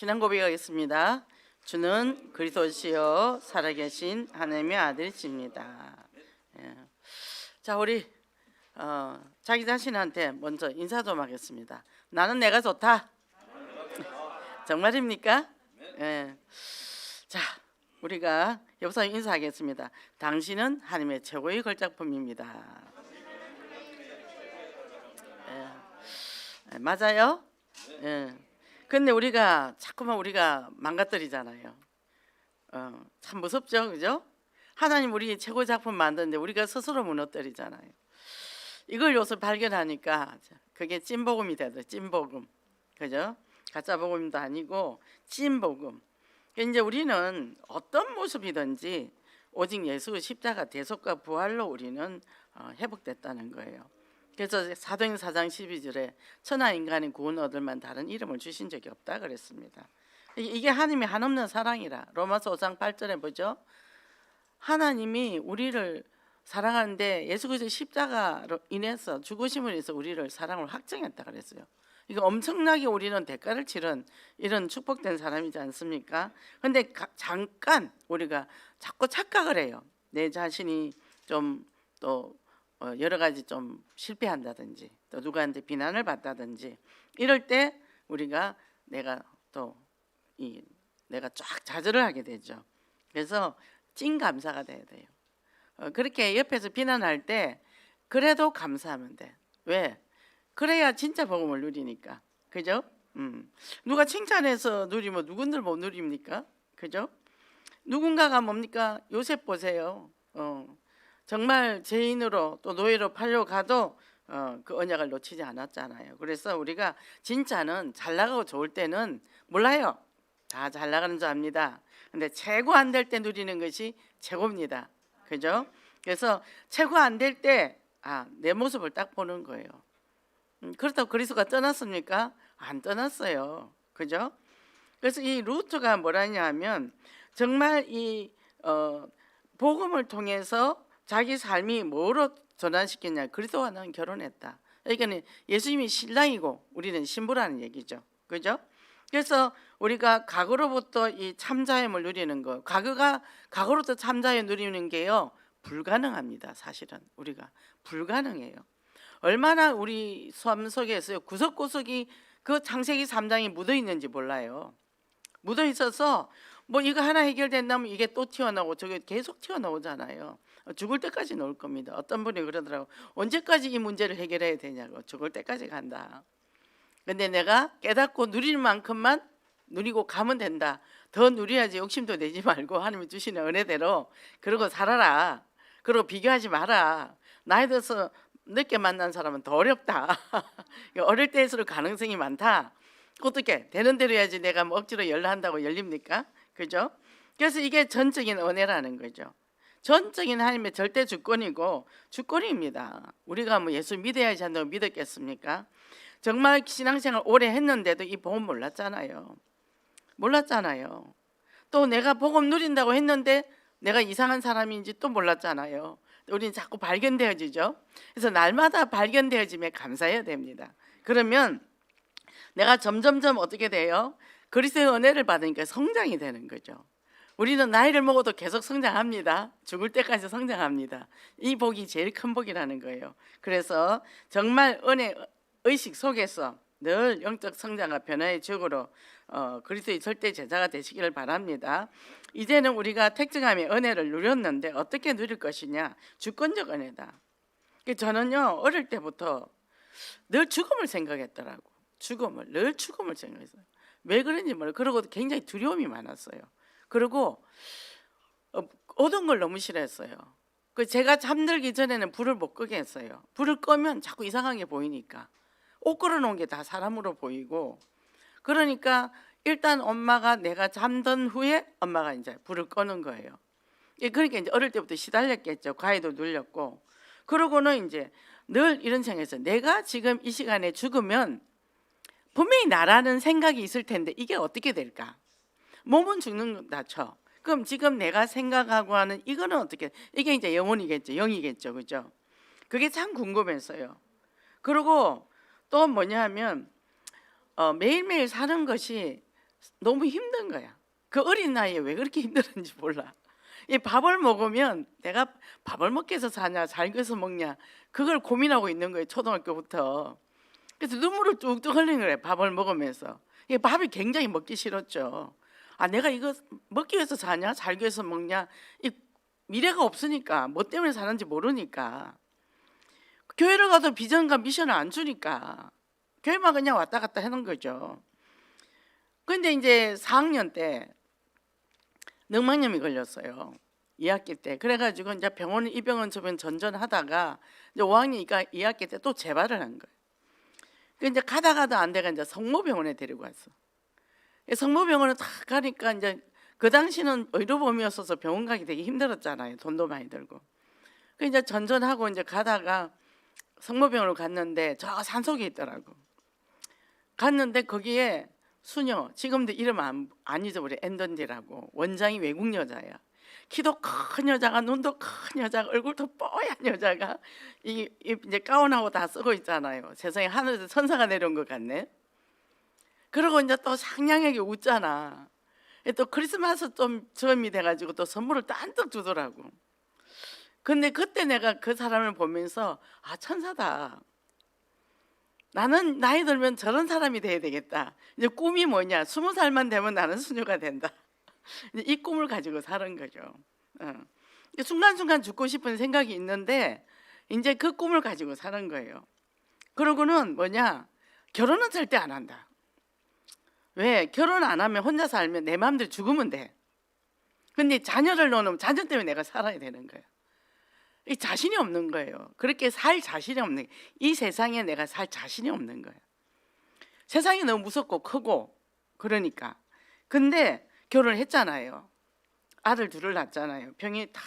신앙 고백하겠습니다. 주는 그리스도시요 살아계신 하나님의 아들이십니다. 예. 자, 우리 자기 자신한테 먼저 인사 좀 하겠습니다. 나는 내가 좋다. 정말입니까? 예. 자, 우리가 옆사람 인사하겠습니다. 당신은 하나님의 최고의 걸작품입니다. 예. 맞아요? 예. 근데 우리가 자꾸만 우리가 망가뜨리잖아요. 참 무섭죠, 그죠? 하나님 우리 최고 작품 만드는데 우리가 스스로 무너뜨리잖아요. 이걸 요새 발견하니까 그게 찐복음이 되더라고요. 찐복음, 그죠? 가짜 복음도 아니고 찐복음. 이제 우리는 어떤 모습이든지 오직 예수 십자가 대속과 부활로 우리는 회복됐다는 거예요. 그래서 사도행 4장 12절에 천하 인간의 구원 얻을 만 다른 이름을 주신 적이 없다 그랬습니다. 이게 하나님의 한없는 사랑이라. 로마서 5장 8절에 보죠. 하나님이 우리를 사랑하는데 예수 그리스도의 십자가로 인해서 죽으심으로 인해서 우리를 사랑을 확증했다 그랬어요. 이거 엄청나게 우리는 대가를 치른 이런 축복된 사람이지 않습니까? 근데 잠깐 우리가 자꾸 착각을 해요. 내 자신이 좀 또 여러 가지 좀 실패한다든지 또 누구한테 비난을 받다든지 이럴 때 우리가 내가 쫙 좌절을 하게 되죠. 그래서 찐 감사가 돼야 돼요. 그렇게 옆에서 비난할 때 그래도 감사하면 돼. 왜? 그래야 진짜 복음을 누리니까. 그죠? 누가 칭찬해서 누리면 누군들 못 누립니까? 그죠? 누군가가 뭡니까? 요셉 보세요. 정말 죄인으로 또 노예로 팔려가도 그 언약을 놓치지 않았잖아요. 그래서 우리가 진짜는 잘 나가고 좋을 때는 몰라요. 다 잘 나가는 줄 압니다. 근데 최고 안 될 때 누리는 것이 최고입니다. 그죠? 그래서 최고 안 될 때 내 모습을 딱 보는 거예요. 그렇다고 그리스도가 떠났습니까? 안 떠났어요. 그죠? 그래서 이 루트가 뭐라냐 하면 정말 이 복음을 통해서 자기 삶이 뭐로 전환시켰냐. 그리스도와 나는 결혼했다. 그러니까 예수님이 신랑이고 우리는 신부라는 얘기죠. 그죠? 그래서 우리가 과거로부터 이 참자임을 누리는 거, 과거로부터 참자임 누리는 게요 불가능합니다. 사실은 우리가 불가능해요. 얼마나 우리 삶 속에서 구석구석이 그 창세기 3장이 묻어 있는지 몰라요. 묻어 있어서 뭐 이거 하나 해결된다면 이게 또 튀어나오고 저게 계속 튀어나오잖아요. 죽을 때까지 나올 겁니다. 어떤 분이 그러더라고. 언제까지 이 문제를 해결해야 되냐고. 죽을 때까지 간다. 근데 내가 깨닫고 누릴 만큼만 누리고 가면 된다. 더 누려야지 욕심도 내지 말고 하나님이 주시는 은혜대로 그러고 살아라. 그러고 비교하지 마라. 나이 들어서 늦게 만난 사람은 더 어렵다. 어릴 때일수록 가능성이 많다. 어떻게 되는 대로 해야지. 내가 뭐 억지로 열한다고 열립니까? 그죠? 그래서 이게 전적인 은혜라는 거죠. 전적인 하나님의 절대 주권이고 주권입니다. 우리가 뭐 예수 믿어야지 한다고 믿었겠습니까? 정말 신앙생활 오래 했는데도 이 복음 몰랐잖아요. 또 내가 복음 누린다고 했는데 내가 이상한 사람인지 또 몰랐잖아요. 우리는 자꾸 발견되어지죠. 그래서 날마다 발견되어짐에 감사해야 됩니다. 그러면 내가 점점점 어떻게 돼요? 그리스도의 은혜를 받으니까 성장이 되는 거죠. 우리는 나이를 먹어도 계속 성장합니다. 죽을 때까지 성장합니다. 이 복이 제일 큰 복이라는 거예요. 그래서 정말 은혜 의식 속에서 늘 영적 성장과 변화의 죽으로 그리스도의 절대 제자가 되시기를 바랍니다. 이제는 우리가 택정함의 은혜를 누렸는데 어떻게 누릴 것이냐? 주권적 은혜다. 저는요 어릴 때부터 늘 죽음을 생각했더라고. 늘 죽음을 생각했어요. 왜 그런지 몰라요. 그리고 굉장히 두려움이 많았어요. 그리고 어두운 걸 너무 싫어했어요. 제가 잠들기 전에는 불을 못 끄게 했어요. 불을 끄면 자꾸 이상하게 보이니까. 옷 걸어놓은 게 다 사람으로 보이고, 그러니까 일단 엄마가 내가 잠든 후에 엄마가 이제 불을 끄는 거예요. 그러니까 이제 어릴 때부터 시달렸겠죠. 과외도 눌렸고. 그러고는 이제 늘 이런 생각에서 내가 지금 이 시간에 죽으면 분명히 나라는 생각이 있을 텐데 이게 어떻게 될까? 몸은 죽는다 쳐. 그럼 지금 내가 생각하고 하는 이거는 어떻게? 이게 이제 영혼이겠죠, 영이겠죠, 그죠? 그게 참 궁금했어요. 그리고 또 뭐냐 하면 매일매일 사는 것이 너무 힘든 거야. 그 어린 나이에 왜 그렇게 힘들었는지 몰라. 이 밥을 먹으면 내가 밥을 먹기 위해서 사냐 살기 위해서 먹냐 그걸 고민하고 있는 거예요. 초등학교부터. 그래서 눈물을 뚝뚝 흘리는 거예요. 밥을 먹으면서. 이 밥이 굉장히 먹기 싫었죠. 아, 내가 이거 먹기 위해서 사냐 살기 위해서 먹냐, 이 미래가 없으니까, 뭐 때문에 사는지 모르니까. 교회를 가도 비전과 미션을 안 주니까 교회만 그냥 왔다 갔다 하는 거죠. 근데 이제 4학년 때 늑막염이 걸렸어요. 2학기 때. 그래가지고 이제 병원 이 병원 저 병원 전전하다가 이제 5학년이니까 2학기 때 또 재발을 한 거예요. 그 이제 가다가도 안 돼가 이제 성모병원에 데리고 왔어. 성모병원에 딱 가니까 이제 그 당시는 의료보험이었어서 병원 가기 되게 힘들었잖아요. 돈도 많이 들고. 그 이제 전전하고 이제 가다가 성모병원으로 갔는데 저 산속에 있더라고. 갔는데 거기에 수녀, 지금도 이름 안 잊어버려. 앤던디라고. 원장이 외국 여자야. 키도 큰 여자가, 눈도 큰 여자가, 얼굴도 뽀얀 여자가 이제 가운하고 다 쓰고 있잖아요. 세상에 하늘에서 천사가 내려온 것 같네. 그러고 이제 또 상냥하게 웃잖아. 또 크리스마스 좀 즈음이 돼가지고 또 선물을 딴뜩 주더라고. 근데 그때 내가 그 사람을 보면서 아, 천사다. 나는 나이 들면 저런 사람이 돼야 되겠다. 이제 꿈이 뭐냐? 20살만 되면 나는 수녀가 된다. 이제 이 꿈을 가지고 사는 거죠. 순간순간 죽고 싶은 생각이 있는데 이제 그 꿈을 가지고 사는 거예요. 그러고는 뭐냐? 결혼은 절대 안 한다. 왜? 결혼 안 하면 혼자 살면 내 마음대로 죽으면 돼. 근데 자녀를 넣으면 자녀 때문에 내가 살아야 되는 거예요. 이 자신이 없는 거예요. 그렇게 살 자신이 없는 거예요. 이 세상에 내가 살 자신이 없는 거예요. 세상이 너무 무섭고 크고 그러니까. 근데 결혼을 했잖아요. 아들 둘을 낳았잖아요. 병이 다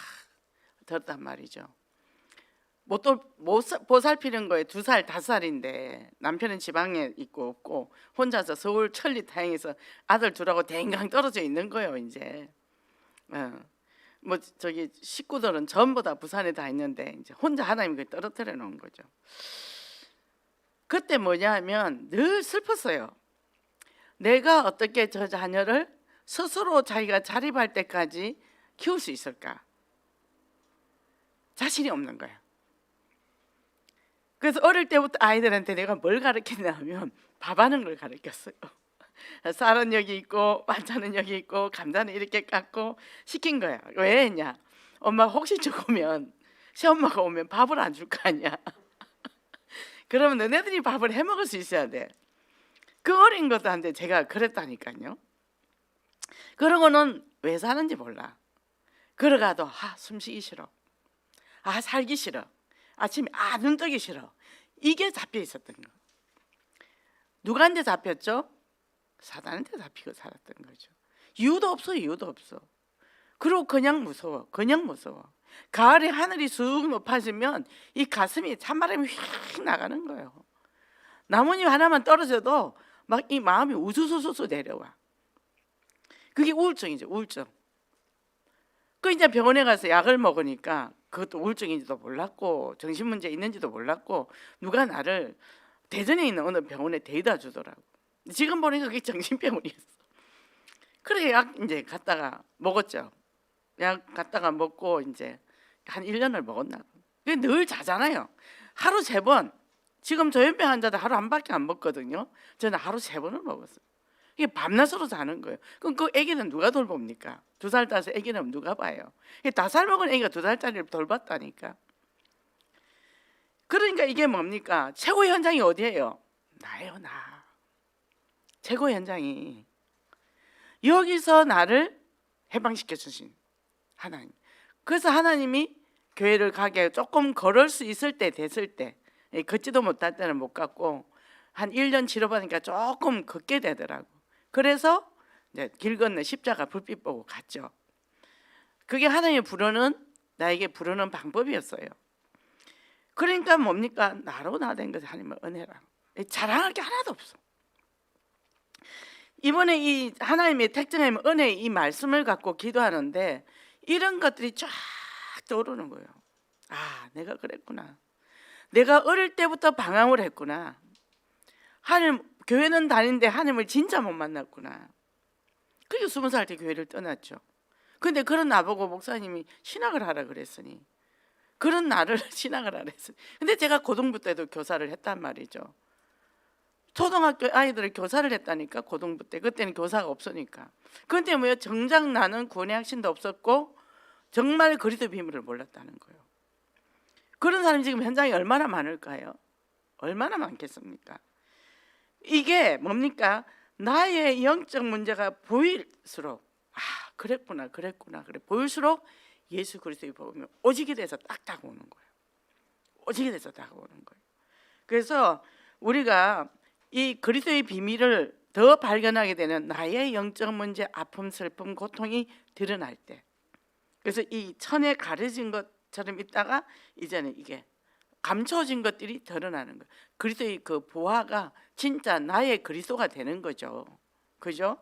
들었단 말이죠. 못 보살피는 거에 2살, 5살인데 남편은 지방에 있고 없고 혼자서 서울 천리타행에서 아들 둘하고 댕강 떨어져 있는 거예요. 이제 뭐 저기 식구들은 전부 다 부산에 다 있는데 이제 혼자 하나님을 떨어뜨려 놓은 거죠. 그때 뭐냐면 늘 슬펐어요. 내가 어떻게 저 자녀를 스스로 자기가 자립할 때까지 키울 수 있을까? 자신이 없는 거야. 그래서 어릴 때부터 아이들한테 내가 뭘 가르쳤냐면 밥하는 걸 가르쳤어요. 쌀은 여기 있고 반찬은 여기 있고 감자는 이렇게 깎고 시킨 거야. 왜 했냐? 엄마 혹시 죽으면 시엄마가 오면 밥을 안 줄 거 아니야. 그러면 너네들이 밥을 해 먹을 수 있어야 돼. 그 어린 것들한테 제가 그랬다니까요. 그러고는 왜 사는지 몰라. 걸어가도 숨쉬기 싫어. 살기 싫어. 아침에 눈 뜨기 싫어. 이게 잡혀 있었던 거. 누구한테 잡혔죠? 사단한테 잡히고 살았던 거죠. 이유도 없어. 그리고 그냥 무서워. 가을에 하늘이 쑥 높아지면 이 가슴이 찬바람이 휙 나가는 거예요. 나뭇잎 하나만 떨어져도 막 이 마음이 우수수수 내려와. 그게 우울증이죠. 우울증. 그 이제 병원에 가서 약을 먹으니까 그것도 우울증인지도 몰랐고 정신문제 있는지도 몰랐고 누가 나를 대전에 있는 어느 병원에 데려다 주더라고. 지금 보니까 그게 정신병원이었어. 그래 약 이제 갔다가 먹었죠. 약 갔다가 먹고 이제 한 1년을 먹었나. 그게 늘 자잖아요. 하루 3번. 지금 조현병 환자들 하루 한 밖에 안 먹거든요. 저는 하루 3번을 먹었어요. 이게 밤낮으로 자는 거예요. 그럼 그 아기는 누가 돌봅니까? 2살 따서 아기는 누가 봐요? 5살 먹은 아기가 2살짜리를 돌봤다니까. 그러니까 이게 뭡니까? 최고의 현장이 어디예요? 나예요, 나. 최고의 현장이 여기서 나를 해방시켜 주신 하나님. 그래서 하나님이 교회를 가게 조금 걸을 수 있을 때 됐을 때, 걷지도 못할 때는 못 갔고 한 1년 치료받으니까 조금 걷게 되더라고. 그래서 이제 길 건너 십자가 불빛 보고 갔죠. 그게 하나님의 나에게 부르는 방법이었어요. 그러니까 뭡니까? 나로 나 된 것이 하나님의 은혜라. 자랑할 게 하나도 없어. 이번에 이 하나님의 택정의 은혜의 이 말씀을 갖고 기도하는데 이런 것들이 쫙 떠오르는 거예요. 내가 그랬구나. 내가 어릴 때부터 방황을 했구나. 하나님 교회는 다니는데 하나님을 진짜 못 만났구나. 그리고 20살 때 교회를 떠났죠. 근데 그런 나보고 목사님이 신학을 하라 그랬으니, 그런 나를 신학을 하라 했으니. 근데 제가 고등부 때도 교사를 했단 말이죠. 초등학교 아이들을 교사를 했다니까. 고등부 때. 그때는 교사가 없으니까. 근데 뭐요? 정작 나는 구원의 확신도 없었고 정말 그리스도 비밀을 몰랐다는 거예요. 그런 사람이 지금 현장에 얼마나 많을까요? 얼마나 많겠습니까? 이게 뭡니까? 나의 영적 문제가 보일수록, 아, 그랬구나 그래 보일수록 예수 그리스도의 복음이 오직에 대해서 딱 다가오는 거예요. 오직에 대해서 다가오는 거예요. 그래서 우리가 이 그리스도의 비밀을 더 발견하게 되는 나의 영적 문제, 아픔, 슬픔, 고통이 드러날 때, 그래서 이 천에 가려진 것처럼 있다가 이제는 이게 감춰진 것들이 드러나는 거예요. 그리스도의 그 보화가 진짜 나의 그리스도가 되는 거죠. 그죠?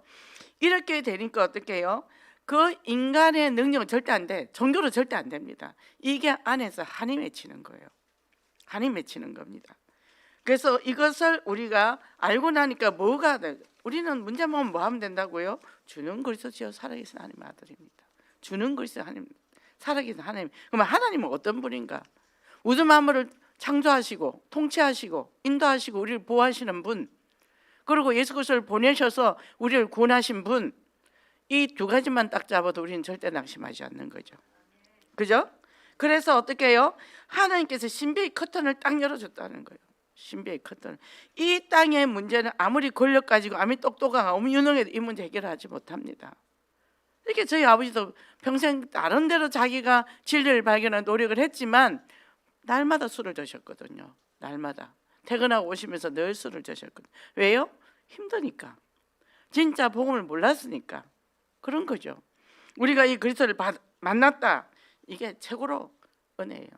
이렇게 되니까 어떻게 해요? 그 인간의 능력은 절대 안 돼. 종교로 절대 안 됩니다. 이게 안에서 한이 맺히는 거예요. 한이 맺히는 겁니다. 그래서 이것을 우리가 알고 나니까 뭐가 돼? 우리는 문제만 뭐 하면 된다고요? 주는 그리스도시요 살아계신 하나님의 아들입니다. 주는 그리스도 하나님, 살아계신 하나님. 그러면 하나님은 어떤 분인가? 우주 만물을 창조하시고 통치하시고 인도하시고 우리를 보호하시는 분, 그리고 예수 그리스도를 보내셔서 우리를 구원하신 분, 이 두 가지만 딱 잡아도 우리는 절대 낙심하지 않는 거죠. 그죠? 그래서 어떻게 해요? 하나님께서 신비의 커튼을 딱 열어줬다는 거예요. 신비의 커튼. 이 땅의 문제는 아무리 권력 가지고 아무리 똑똑하고 아무리 유능해도 이 문제 해결하지 못합니다. 이렇게 저희 아버지도 평생 다른 데로 자기가 진리를 발견한 노력을 했지만 날마다 술을 드셨거든요. 날마다 퇴근하고 오시면서 늘 술을 드셨거든요. 왜요? 힘드니까. 진짜 복음을 몰랐으니까. 그런 거죠. 우리가 이 그리스도를 만났다, 이게 최고로 은혜예요.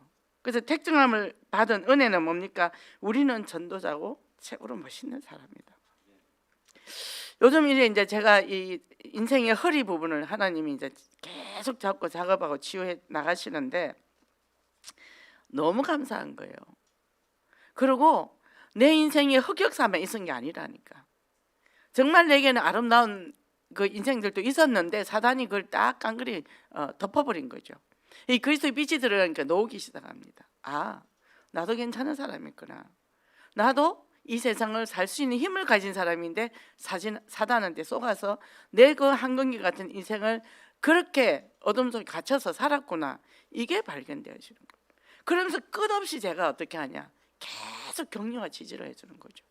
그래서 택정함을 받은 은혜는 뭡니까? 우리는 전도자고 최고로 멋있는 사람이다. 요즘 이제 제가 이 인생의 허리 부분을 하나님이 이제 계속 잡고 작업하고 치유해 나가시는데 너무 감사한 거예요. 그리고 내 인생에 흑역사만 있은 게 아니라니까. 정말 내게는 아름다운 그 인생들도 있었는데 사단이 그걸 딱 깡그리 덮어버린 거죠. 이 그리스도의 빛이 들어가니까 녹기 시작합니다. 아, 나도 괜찮은 사람이구나. 나도 이 세상을 살 수 있는 힘을 가진 사람인데 사단한테 속아서 내 그 한공기 같은 인생을 그렇게 어둠 속에 갇혀서 살았구나. 이게 발견되어지는 거예요. 그러면서 끝없이 제가 어떻게 하냐, 계속 격려와 지지를 해주는 거죠.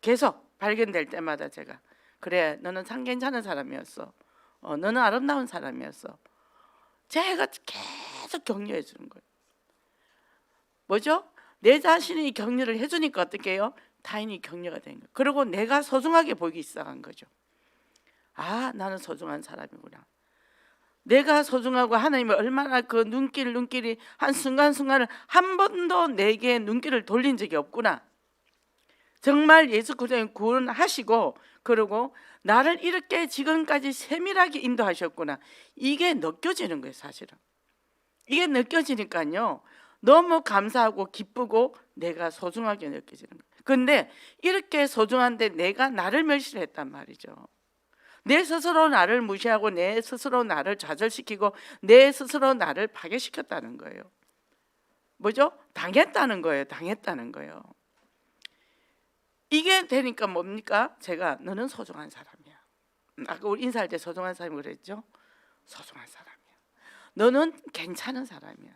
계속 발견될 때마다 제가, 그래, 너는 참 괜찮은 사람이었어. 너는 아름다운 사람이었어. 제가 계속 격려해 주는 거예요. 뭐죠? 내 자신이 격려를 해주니까 어떻게 해요? 타인이 격려가 되는 거예요. 그리고 내가 소중하게 보이기 시작한 거죠. 아, 나는 소중한 사람이구나. 내가 소중하고 하나님이 얼마나 그 눈길이 한 순간순간을 한 번도 내게 눈길을 돌린 적이 없구나. 정말 예수 그리스도의 구원하시고 그리고 나를 이렇게 지금까지 세밀하게 인도하셨구나. 이게 느껴지는 거예요, 사실은. 이게 느껴지니까요, 너무 감사하고 기쁘고 내가 소중하게 느껴지는 거예요. 그런데 이렇게 소중한데 내가 나를 멸시했단 말이죠. 내 스스로 나를 무시하고 내 스스로 나를 좌절시키고 내 스스로 나를 파괴시켰다는 거예요. 뭐죠? 당했다는 거예요. 이게 되니까 뭡니까? 제가 너는 소중한 사람이야. 아까 우리 인사할 때 소중한 사람이 그랬죠? 소중한 사람이야. 너는 괜찮은 사람이야.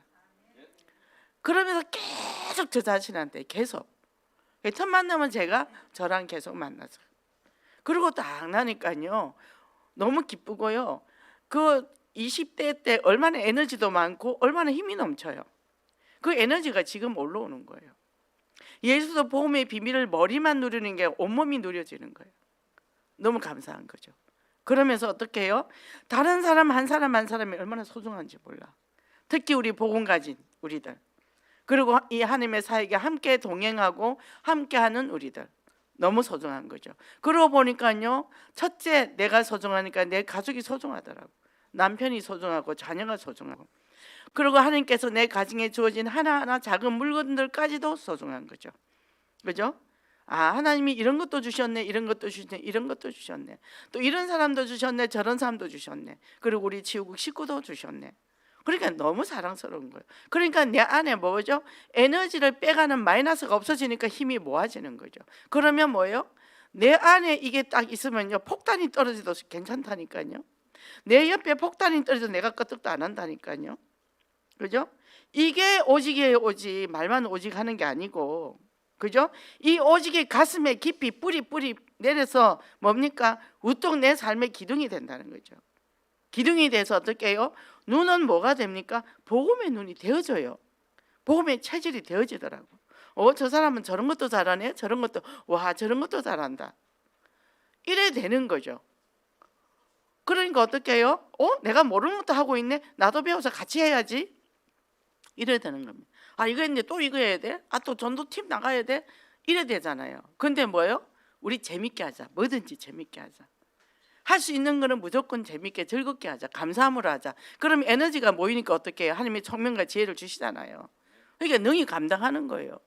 그러면서 계속 저 자신한테 계속 첫 만나면 제가 저랑 계속 만나서 그리고 딱 나니까요 너무 기쁘고요. 그 20대 때 얼마나 에너지도 많고 얼마나 힘이 넘쳐요. 그 에너지가 지금 올라오는 거예요. 예수도 복음의 비밀을 머리만 누리는 게 온몸이 누려지는 거예요. 너무 감사한 거죠. 그러면서 어떻게 해요? 다른 사람 한 사람이 얼마나 소중한지 몰라. 특히 우리 복음 가진 우리들, 그리고 이 하나님의 사역에 함께 동행하고 함께하는 우리들 너무 소중한 거죠. 그러고 보니까요, 첫째 내가 소중하니까 내 가족이 소중하더라고. 남편이 소중하고 자녀가 소중하고, 그리고 하나님께서 내 가정에 주어진 하나하나 작은 물건들까지도 소중한 거죠. 그죠? 아, 하나님이 이런 것도 주셨네, 이런 것도 주셨네, 이런 것도 주셨네, 또 이런 사람도 주셨네, 저런 사람도 주셨네, 그리고 우리 지구국 식구도 주셨네. 그러니까 너무 사랑스러운 거예요. 그러니까 내 안에 뭐죠? 에너지를 빼가는 마이너스가 없어지니까 힘이 모아지는 거죠. 그러면 뭐예요? 내 안에 이게 딱 있으면요, 폭탄이 떨어져도 괜찮다니까요. 내 옆에 폭탄이 떨어져도 내가 끄떡도 안 한다니까요. 그죠? 이게 오직이에요. 오직. 말만 오직 하는 게 아니고, 그죠? 이 오직이 가슴에 깊이 뿌리 내려서 뭡니까? 우뚝 내 삶의 기둥이 된다는 거죠. 기둥이 돼서 어떻게 해요? 눈은 뭐가 됩니까? 복음의 눈이 되어져요. 복음의 체질이 되어지더라고. 저 사람은 저런 것도 잘하네, 저런 것도, 와, 저런 것도 잘한다, 이래 되는 거죠. 그러니까 어떻게 해요? 내가 모르는 것도 하고 있네, 나도 배워서 같이 해야지, 이래 되는 겁니다. 아, 이거 했는데 또 이거 해야 돼? 아, 또 전도팀 나가야 돼? 이래 되잖아요. 근데 뭐예요? 우리 재밌게 하자. 뭐든지 재밌게 하자. 할 수 있는 거는 무조건 재밌게 즐겁게 하자. 감사함으로 하자. 그럼 에너지가 모이니까 어떻게 해요? 하나님의 총명과 지혜를 주시잖아요. 그러니까 능히 감당하는 거예요.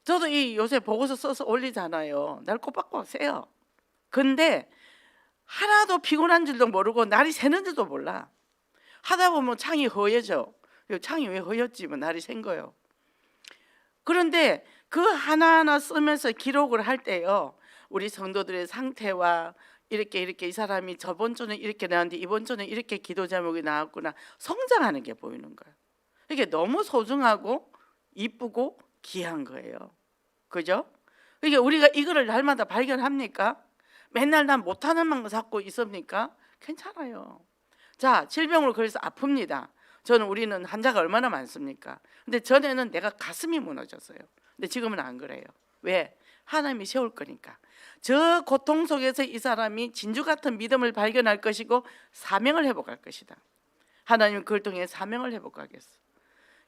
저도 이 요새 보고서 써서 올리잖아요. 날 꼬박꼬박 세요. 근데 하나도 피곤한 줄도 모르고 날이 새는 줄도 몰라. 하다 보면 창이 허해져. 창이 왜 허였지? 뭐 날이 샌 거예요. 그런데 그 하나하나 쓰면서 기록을 할 때요, 우리 성도들의 상태와 이렇게 이 사람이 저번 주는 이렇게 나왔는데 이번 주는 이렇게 기도 제목이 나왔구나, 성장하는 게 보이는 거예요. 이게 너무 소중하고 이쁘고 귀한 거예요. 그죠? 그러니까 우리가 이거를 날마다 발견합니까? 맨날 난 못하는 만 잡고 있습니까? 괜찮아요. 자, 질병으로 그래서 아픕니다. 우리는 환자가 얼마나 많습니까? 근데 전에는 내가 가슴이 무너졌어요. 근데 지금은 안 그래요. 왜? 하나님이 세울 거니까. 저 고통 속에서 이 사람이 진주 같은 믿음을 발견할 것이고 사명을 회복할 것이다. 하나님은 그걸 통해 사명을 회복하겠어.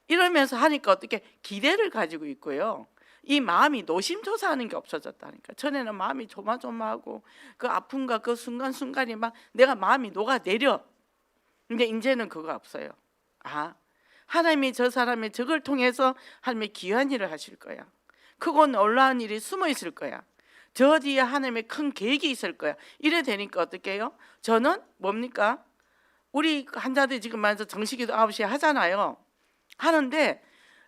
이러면서 하니까 어떻게 기대를 가지고 있고요, 이 마음이 노심초사하는 게 없어졌다니까. 전에는 마음이 조마조마하고 그 아픔과 그 순간순간이 막 내가 마음이 녹아내려. 근데 이제는 그거 없어요. 아, 하나님이 저 사람의 저걸 통해서 하나님의 귀한 일을 하실 거야. 크고 놀라운 일이 숨어 있을 거야. 저 뒤에 하나님의 큰 계획이 있을 거야. 이래 되니까 어떻게 해요? 저는 뭡니까? 우리 환자들 지금 말해서 정식기도 9시에 하잖아요. 하는데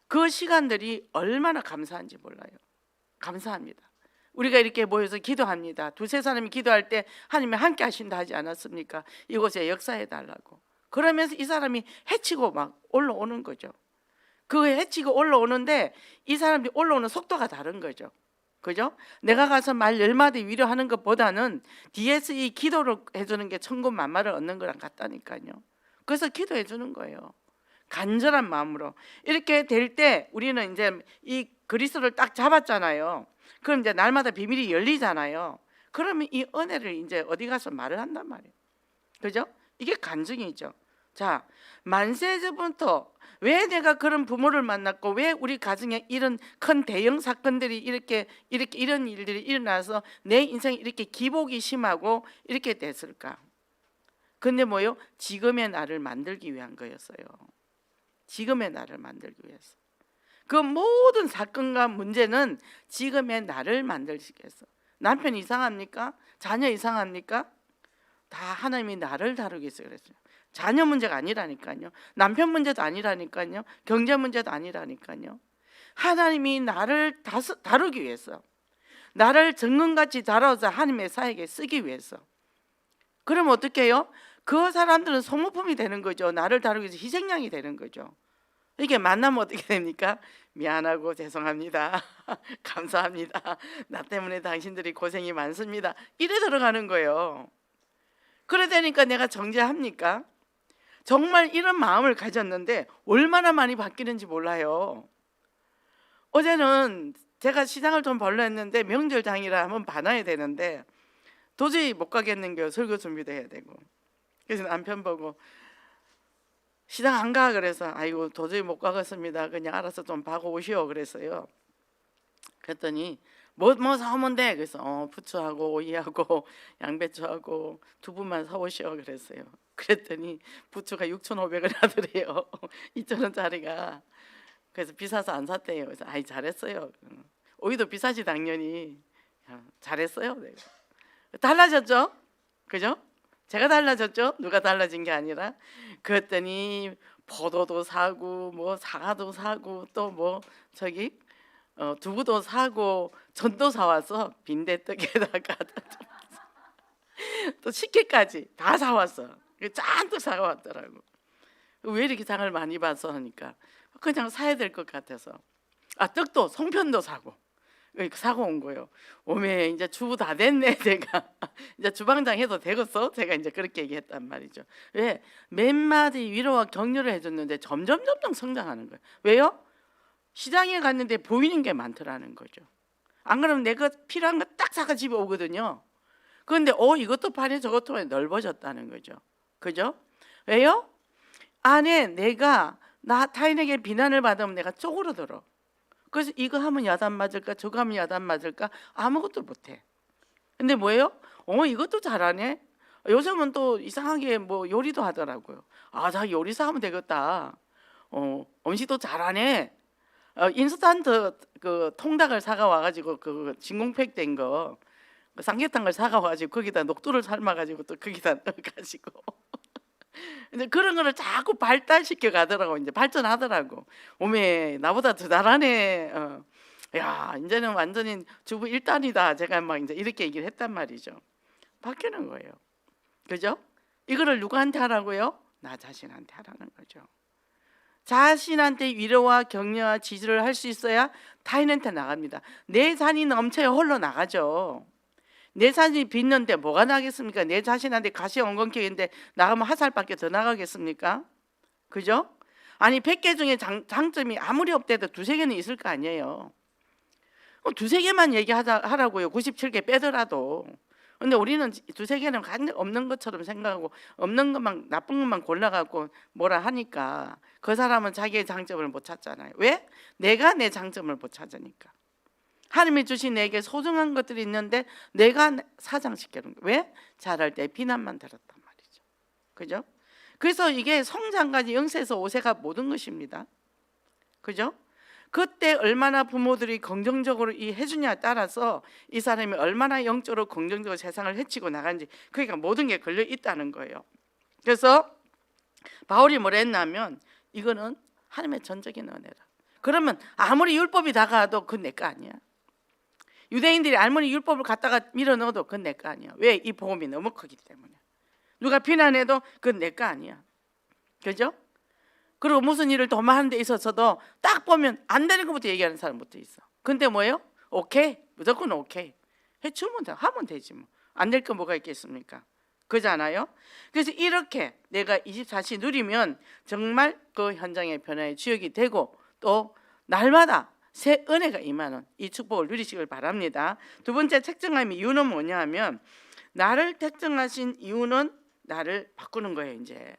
그 시간들이 얼마나 감사한지 몰라요. 감사합니다. 우리가 이렇게 모여서 기도합니다. 두세 사람이 기도할 때 하나님이 함께 하신다 하지 않았습니까? 이곳에 역사해 달라고. 그러면서 이 사람이 해치고 막 올라오는 거죠. 그 해치고 올라오는데 이 사람들이 올라오는 속도가 다른 거죠. 그죠? 내가 가서 말 10마디 위로하는 것보다는 뒤에서 이 기도를 해주는 게 천군만마를 얻는 거랑 같다니까요. 그래서 기도해 주는 거예요. 간절한 마음으로. 이렇게 될 때 우리는 이제 이 그리스도를 딱 잡았잖아요. 그럼 이제 날마다 비밀이 열리잖아요. 그러면 이 은혜를 이제 어디 가서 말을 한단 말이에요. 그죠? 이게 간증이죠. 자, 만세전부터 왜 내가 그런 부모를 만났고 왜 우리 가정에 이런 큰 대형 사건들이 이렇게 이런 일들이 일어나서 내 인생이 이렇게 기복이 심하고 이렇게 됐을까? 근데 뭐요? 지금의 나를 만들기 위한 거였어요. 지금의 나를 만들기 위해서. 그 모든 사건과 문제는 지금의 나를 만들기 위해서. 남편 이상합니까? 자녀 이상합니까? 다 하나님이 나를 다루기 위해서 그랬어요. 자녀 문제가 아니라니까요. 남편 문제도 아니라니까요. 경제 문제도 아니라니까요. 하나님이 나를 다루기 위해서, 나를 정금같이 다뤄서 하나님의 사역에 쓰기 위해서. 그럼 어떻게 해요? 그 사람들은 소모품이 되는 거죠. 나를 다루기 위해서 희생양이 되는 거죠. 이게 만나면 어떻게 됩니까? 미안하고 죄송합니다. 감사합니다. 나 때문에 당신들이 고생이 많습니다. 이래 들어가는 거예요. 그래 되니까 내가 정죄합니까? 정말 이런 마음을 가졌는데 얼마나 많이 바뀌는지 몰라요. 어제는 제가 시장을 좀 벌려 했는데 명절 당이라 한번 봐놔야 되는데 도저히 못 가겠는 거예요. 설교 준비도 해야 되고. 그래서 남편 보고 시장 안 가 그래서 아이고 도저히 못 가겠습니다. 그냥 알아서 좀 봐고 오시오 그랬어요. 그랬더니 뭐 사오면 돼? 그래서 부추하고 오이하고 양배추하고 두부만 사오시오 그랬어요. 그랬더니 부추가 6,500원 하더래요. 2,000원짜리가. 그래서 비싸서 안 샀대요. 그래서 아이 잘했어요. 오이도 비싸지 당연히. 잘했어요 내가. 달라졌죠? 그죠? 제가 달라졌죠? 누가 달라진 게 아니라. 그랬더니 포도도 사고 뭐 사과도 사고 또 뭐 저기 두부도 사고 전도 사와서 빈대떡에다가 또 식혜까지 다 사왔어. 잔뜩 사왔더라고. 왜 이렇게 장을 많이 봐서 하니까 그냥 사야 될 것 같아서. 떡도 송편도 사고 온 거예요. 오메 이제 주부 다 됐네 내가. 이제 주방장 해도 되겠어? 제가 이제 그렇게 얘기했단 말이죠. 왜? 몇 마디 위로와 격려를 해줬는데 점점 성장하는 거예요. 왜요? 시장에 갔는데 보이는 게 많더라는 거죠. 안 그러면 내가 필요한 거 딱 사가 집에 오거든요. 그런데 이것도 파네 저것도 파네 넓어졌다는 거죠. 그죠? 왜요? 안에 내가 타인에게 비난을 받으면 내가 쪼그러들어. 그래서 이거 하면 야단 맞을까 저거 하면 야단 맞을까 아무것도 못해. 근데 뭐예요? 이것도 잘하네. 요즘은 또 이상하게 뭐 요리도 하더라고요. 자 요리사 하면 되겠다. 음식도 잘하네. 인스턴트 그 통닭을 사가 와가지고 그 진공팩 된 거 삼계탕을 사가 와가지고 거기다 녹두를 삶아가지고 또 거기다 넣어가지고 이제 그런 거를 자꾸 발달시켜 가더라고. 이제 발전하더라고. 오메 나보다 더 잘하네. 야 이제는 완전히 주부 1단이다. 제가 막 이제 이렇게 얘기를 했단 말이죠. 바뀌는 거예요. 그죠? 이거를 누구한테 하라고요? 나 자신한테 하라는 거죠. 자신한테 위로와 격려와 지지를 할 수 있어야 타인한테 나갑니다. 내 산이 넘쳐야 홀로 나가죠. 내 산이 빚는데 뭐가 나겠습니까? 내 자신한테 가시 엉겅퀴인데 나가면 화살밖에 더 나가겠습니까? 그죠? 아니 100개 중에 장점이 아무리 없대도 2-3개는 있을 거 아니에요. 2-3개만 얘기하라고요. 97개 빼더라도. 근데 우리는 2-3개는 없는 것처럼 생각하고 없는 것만 나쁜 것만 골라갖고 뭐라 하니까 그 사람은 자기의 장점을 못 찾잖아요. 왜? 내가 내 장점을 못 찾으니까. 하나님이 주신 내게 소중한 것들이 있는데 내가 사장시키는 거예요. 왜? 잘할 때 비난만 들었단 말이죠. 그죠? 그래서 이게 성장까지 0세에서 5세가 모든 것입니다. 그죠? 그때 얼마나 부모들이 긍정적으로 해주냐에 따라서 이 사람이 얼마나 영적으로 긍정적으로 세상을 헤치고 나가는지 그러니까 모든 게 걸려 있다는 거예요. 그래서 바울이 뭐라 했냐면 이거는 하나님의 전적인 은혜라. 그러면 아무리 율법이 다가와도 그건 내 거 아니야. 유대인들이 아무리 율법을 갖다가 밀어넣어도 그건 내 거 아니야. 왜? 이 복음이 너무 크기 때문에. 누가 비난해도 그건 내 거 아니야. 그죠? 그리고 무슨 일을 도모하는 데 있어서도 딱 보면 안 되는 것부터 얘기하는 사람부터 있어. 근데 뭐예요? 오케이. 무조건 오케이. 해주면 돼. 하면 되지 뭐. 안 될 거 뭐가 있겠습니까? 그잖아요. 그래서 이렇게 내가 24시 누리면 정말 그 현장의 변화의 주역이 되고 또 날마다 새 은혜가 임하는 이 축복을 누리시길 바랍니다. 두 번째 특정함의 이유는 뭐냐 하면 나를 특정하신 이유는 나를 바꾸는 거예요. 이제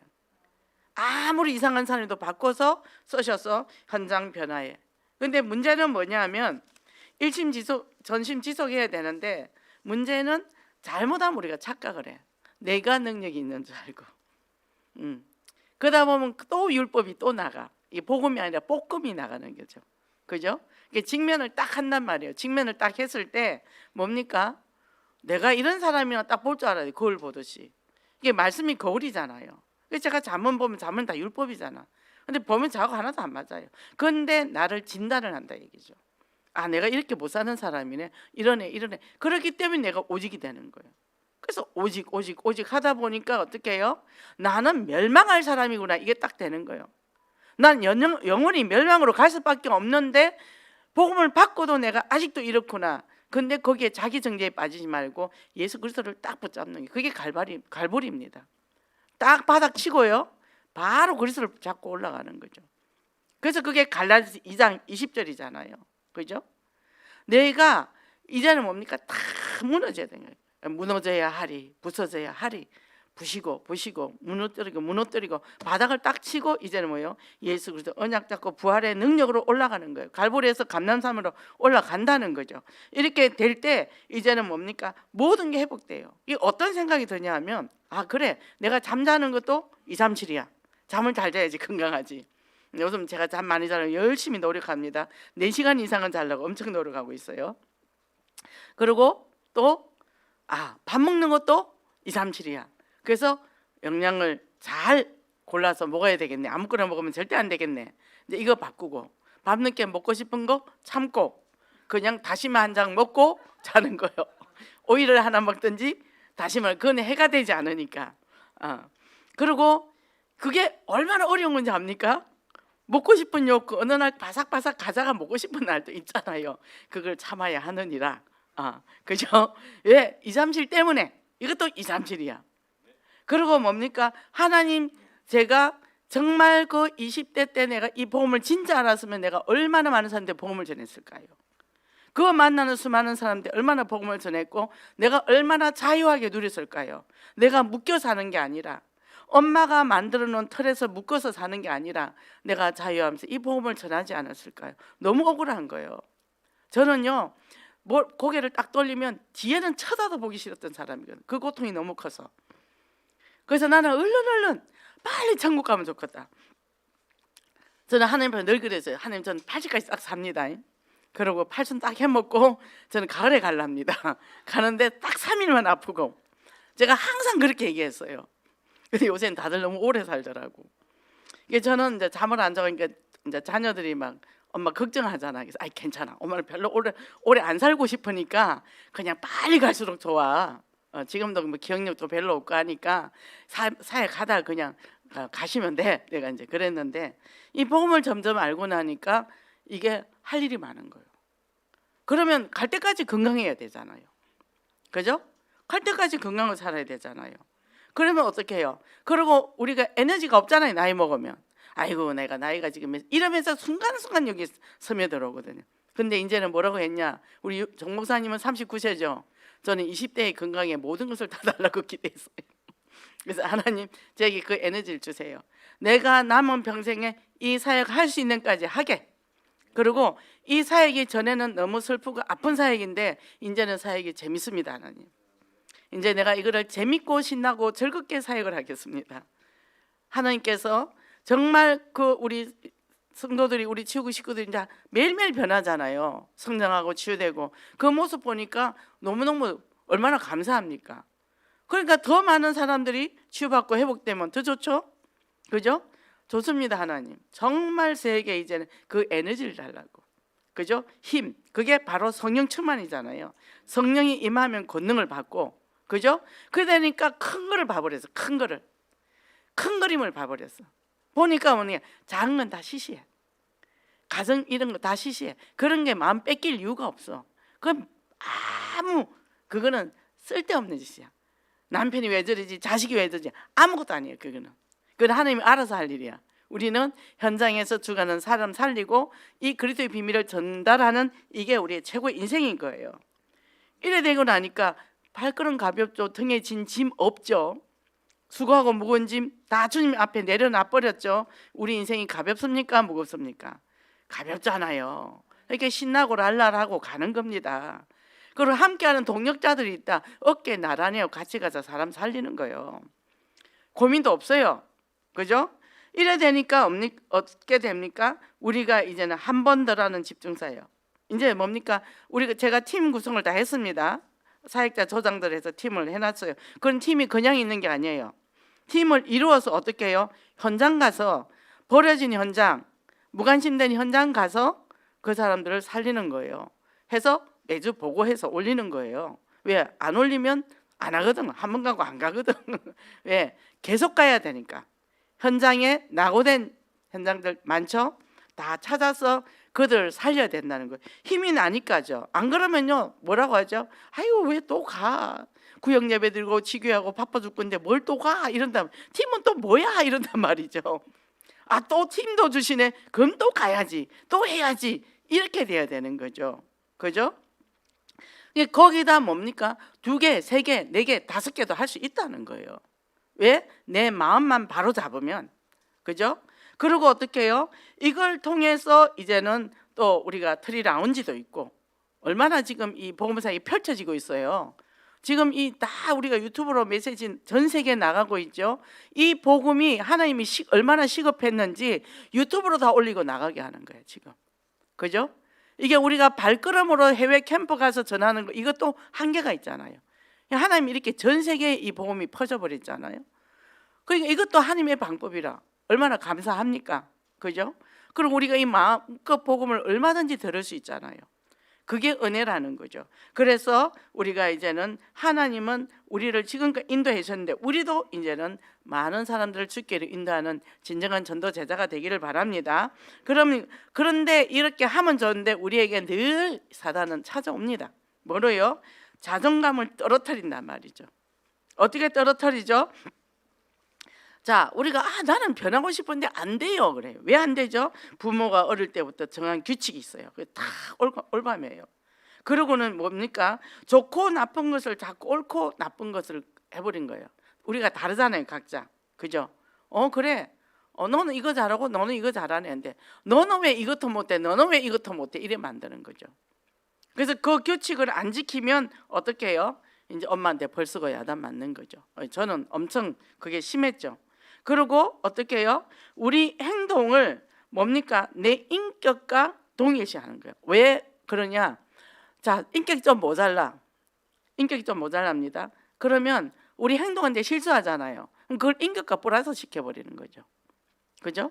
아무리 이상한 사람도 바꿔서 쓰셔서 현장 변화에. 근데 문제는 뭐냐 하면 일심지속 전심지속해야 되는데 문제는 잘못하면 우리가 착각을 해. 내가 능력이 있는 줄 알고 그러다 보면 또 율법이 또 나가. 이 복음이 아니라 볶음이 나가는 거죠. 그죠? 직면을 딱 한단 말이에요. 직면을 딱 했을 때 뭡니까? 내가 이런 사람이나 딱 볼 줄 알아요. 거울 보듯이. 이게 말씀이 거울이잖아요. 그래서 제가 잠은 보면 잠은 다 율법이잖아. 근데 보면 저하고 하나도 안 맞아요. 그런데 나를 진단을 한다 얘기죠. 내가 이렇게 못 사는 사람이네. 이러네. 그렇기 때문에 내가 오직이 되는 거예요. 그래서 오직 하다 보니까 어떻게 해요? 나는 멸망할 사람이구나. 이게 딱 되는 거예요. 난 영원히 멸망으로 갈 수밖에 없는데 복음을 받고도 내가 아직도 이렇구나. 근데 거기에 자기 정죄에 빠지지 말고 예수 그리스도를 딱 붙잡는 게 그게 갈보리입니다. 딱 바닥 치고요. 바로 그리스도를 잡고 올라가는 거죠. 그래서 그게 갈라디아서 2장 20절이잖아요. 그죠? 내가 이제는 뭡니까? 다 무너져야 되는 거예요. 무너져야 하리, 부서져야 하리. 부시고 무너뜨리고 바닥을 딱 치고 이제는 뭐예요? 예수 그리스도 언약 잡고 부활의 능력으로 올라가는 거예요. 갈보리에서 감람산으로 올라간다는 거죠. 이렇게 될 때 이제는 뭡니까? 모든 게 회복돼요. 이 어떤 생각이 드냐 하면 그래 내가 잠자는 것도 2, 3, 7이야. 잠을 잘 자야지 건강하지. 요즘 제가 잠 많이 자려고 열심히 노력합니다. 4시간 이상은 자려고 엄청 노력하고 있어요. 그리고 또 밥 먹는 것도 2, 3, 7이야. 그래서 영양을 잘 골라서 먹어야 되겠네. 아무거나 먹으면 절대 안 되겠네. 이제 이거 바꾸고 밤늦게 먹고 싶은 거 참고 그냥 다시마 한 장 먹고 자는 거예요. 오이를 하나 먹든지 다시마, 그건 해가 되지 않으니까. 그리고 그게 얼마나 어려운 건지 압니까? 먹고 싶은 욕, 어느 날 바삭바삭 과자가 먹고 싶은 날도 있잖아요. 그걸 참아야 하느니라. 그죠? 왜? 2, 3, 7 때문에. 이것도 2, 3, 7이야. 그리고 뭡니까? 하나님, 제가 정말 그 20대 때 내가 이 복음을 진짜 알았으면 내가 얼마나 많은 사람한테 복음을 전했을까요? 그거 만나는 수많은 사람들 얼마나 복음을 전했고 내가 얼마나 자유하게 누렸을까요? 내가 묶여 사는 게 아니라, 엄마가 만들어 놓은 틀에서 묶어서 사는 게 아니라 내가 자유하면서 이 복음을 전하지 않았을까요? 너무 억울한 거예요. 저는요, 고개를 딱 돌리면 뒤에는 쳐다도 보기 싫었던 사람이거든요. 그 고통이 너무 커서. 그래서 나는 얼른 빨리 천국 가면 좋겠다. 저는 하나님 앞에 늘 그랬어요. 하나님, 저는 80까지 딱 삽니다. 그러고 80 딱 해먹고 저는 가을에 갈랍니다. 가는데 딱 3일만 아프고. 제가 항상 그렇게 얘기했어요. 근데 요새는 다들 너무 오래 살더라고. 이게 저는 이제 잠을 안 자니까 이제 자녀들이 막 엄마 걱정하잖아. 그래서 아이 괜찮아. 엄마는 별로 오래 안 살고 싶으니까 그냥 빨리 갈수록 좋아. 지금도 뭐 기억력도 별로 없고 하니까 사회 가다 그냥 가시면 돼. 내가 이제 그랬는데 이 복음을 점점 알고 나니까 이게 할 일이 많은 거예요. 그러면 갈 때까지 건강해야 되잖아요. 그죠? 갈 때까지 건강을 살아야 되잖아요. 그러면 어떻게 해요? 그리고 우리가 에너지가 없잖아요. 나이 먹으면. 아이고 내가 나이가 지금 이러면서 순간순간 여기 스며들어오거든요. 근데 이제는 뭐라고 했냐? 우리 정 목사님은 39세죠. 저는 20대의 건강에 모든 것을 다 달라고 기대했어요. 그래서 하나님, 저에게 그 에너지를 주세요. 내가 남은 평생에 이 사역 할 수 있는 까지 하게. 그리고 이 사역이 전에는 너무 슬프고 아픈 사역인데 이제는 사역이 재밌습니다. 하나님, 이제 내가 이거를 재밌고 신나고 즐겁게 사역을 하겠습니다. 하나님께서 정말 그 우리 성도들이, 우리 치우고 식구들이 이제 매일매일 변하잖아요. 성장하고 치유되고 그 모습 보니까 너무너무 얼마나 감사합니까? 그러니까 더 많은 사람들이 치유받고 회복되면 더 좋죠? 그죠? 좋습니다. 하나님, 정말 저에게 이제는 그 에너지를 달라고. 그죠? 힘, 그게 바로 성령 충만이잖아요. 성령이 임하면 권능을 받고, 그죠? 그러니까 큰 거를 봐버렸어. 큰 그림을 봐버렸어. 보니까 뭐냐, 작은 건 다 시시해. 가정 이런 거 다 시시해. 그런 게 마음 뺏길 이유가 없어. 그건 그거는 쓸데없는 짓이야. 남편이 왜 저러지, 자식이 왜 저러지, 아무것도 아니에요. 그건 하나님이 알아서 할 일이야. 우리는 현장에서 죽어가는 사람 살리고 이 그리스도의 비밀을 전달하는, 이게 우리의 최고의 인생인 거예요. 이래 되고 나니까 발걸음 가볍죠. 등에 진 짐 없죠. 수고하고 무거운 짐 다 주님 앞에 내려놔 버렸죠. 우리 인생이 가볍습니까? 무겁습니까? 가볍잖아요. 이렇게 신나고 랄랄하고 가는 겁니다. 그리고 함께하는 동력자들이 있다. 어깨 나란해요. 같이 가서 사람 살리는 거예요. 고민도 없어요. 그죠? 이래 되니까 어떻게 됩니까? 우리가 이제는 한 번 더라는 집중사예요. 이제 뭡니까? 제가 팀 구성을 다 했습니다. 사역자 조장들 해서 팀을 해놨어요. 그런 팀이 그냥 있는 게 아니에요. 팀을 이루어서 어떻게 해요? 현장 가서, 버려진 현장, 무관심된 현장 가서 그 사람들을 살리는 거예요. 해서 매주 보고해서 올리는 거예요. 왜? 안 올리면 안 하거든. 한 번 가고 안 가거든. 왜? 계속 가야 되니까. 현장에 낙오된 현장들 많죠? 다 찾아서 그들을 살려야 된다는 거예요. 힘이 나니까죠. 안 그러면요, 뭐라고 하죠? 아이고 왜 또 가? 구역 예배 들고 지교하고 바빠 죽겠는데 뭘 또 가? 이런다면 팀은 또 뭐야? 이런단 말이죠. 또 팀도 주시네. 그럼 또 가야지, 또 해야지, 이렇게 돼야 되는 거죠. 그죠? 거기다 뭡니까? 2개, 3개, 4개, 5개도 할 수 있다는 거예요. 왜? 내 마음만 바로 잡으면. 그죠? 그리고 어떻게 해요? 이걸 통해서 이제는 또 우리가 트리 라운지도 있고, 얼마나 지금 이 복음사역이 펼쳐지고 있어요. 지금 이 다 우리가 유튜브로 메시지 전 세계에 나가고 있죠. 이 복음이 하나님이 얼마나 시급했는지 유튜브로 다 올리고 나가게 하는 거예요 지금. 그죠? 이게 우리가 발걸음으로 해외 캠프 가서 전하는 거, 이것도 한계가 있잖아요. 하나님이 이렇게 전 세계에 이 복음이 퍼져버렸잖아요. 그러니까 이것도 하나님의 방법이라 얼마나 감사합니까? 그죠? 그리고 우리가 이 마음껏 복음을 얼마든지 들을 수 있잖아요. 그게 은혜라는 거죠. 그래서 우리가 이제는 하나님은 우리를 지금까지 인도해 주셨는데 우리도 이제는 많은 사람들을 주께로 인도하는 진정한 전도 제자가 되기를 바랍니다. 그런데 이렇게 하면 좋은데 우리에게 늘 사단은 찾아옵니다. 뭐로요? 자존감을 떨어뜨린단 말이죠. 어떻게 떨어뜨리죠? 자, 우리가 나는 변하고 싶은데 안 돼요. 그래요. 왜 안 되죠? 부모가 어릴 때부터 정한 규칙이 있어요. 그게 다 올밤이에요. 그러고는 뭡니까? 좋고 나쁜 것을 자꾸 옳고 나쁜 것을 해버린 거예요. 우리가 다르잖아요, 각자. 그죠? 그래. 너는 이거 잘하고 너는 이거 잘하는데 너는 왜 이것도 못해? 너는 왜 이것도 못해? 이래 만드는 거죠. 그래서 그 규칙을 안 지키면 어떻게 해요? 이제 엄마한테 벌써 야단 맞는 거죠. 저는 엄청 그게 심했죠. 그리고 어떻게 해요? 우리 행동을 뭡니까? 내 인격과 동일시하는 거예요. 왜 그러냐? 자, 인격이 좀 모자라. 인격이 좀 모자랍니다. 그러면 우리 행동한테 실수하잖아요. 그럼 그걸 인격과 플러스 시켜버리는 거죠. 그죠?